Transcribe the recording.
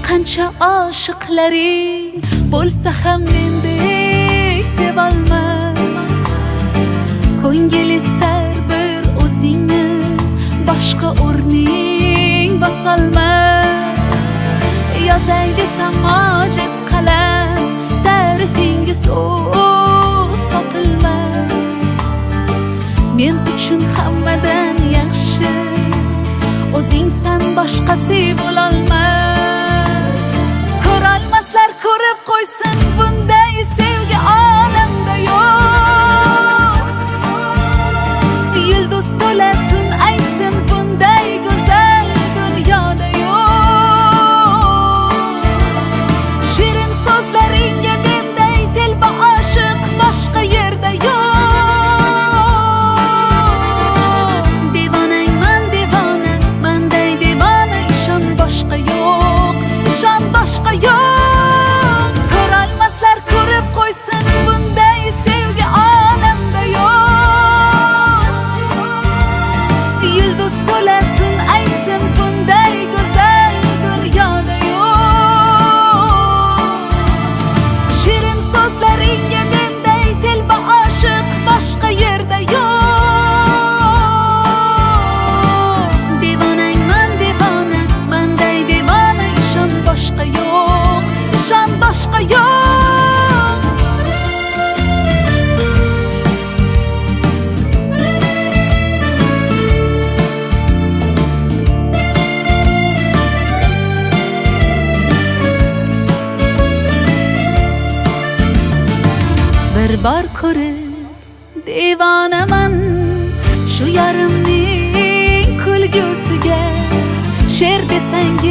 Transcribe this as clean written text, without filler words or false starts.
qancha oshiqlaring bo'lsa ham mendek sevolmas. Ko'ngil istar bir o'zingni, boshqa o'rning bosolmas. Yozay desam ojiz qalam, ta'rifinga so'z topilmas. Men uchun hammadan yaxshi o'zingsan, boshqasi bo'lolmas. Ko'rolmaslar ko'rib qo'ysin, bunday sevgi olamda yo'q. Yulduz to'la tun aytsin, bunday go'zal dunyoda yo'q. Shirin so'zlaringga menday telba oshiq boshqa yerda yo'q. Devonangman devona, manday devona, ishon boshqa yo'q, ishon boshqa yo'q. Ko'rolmaslar ko'rib qo'ysin, bunday sevgi olamda yo'q. Yulduz to'la tun aytsin, bunday go'zal dunyoda yo'q. Shirin so'zlaringga menday telba oshiq boshqa yerda yo'q. Devonangman devona, manday devona, ishon boshqa yo'q, ishon boshqa yo'q. Bir bor ko'rib devonaman shu yarimning kulgusiga. She'r desangiz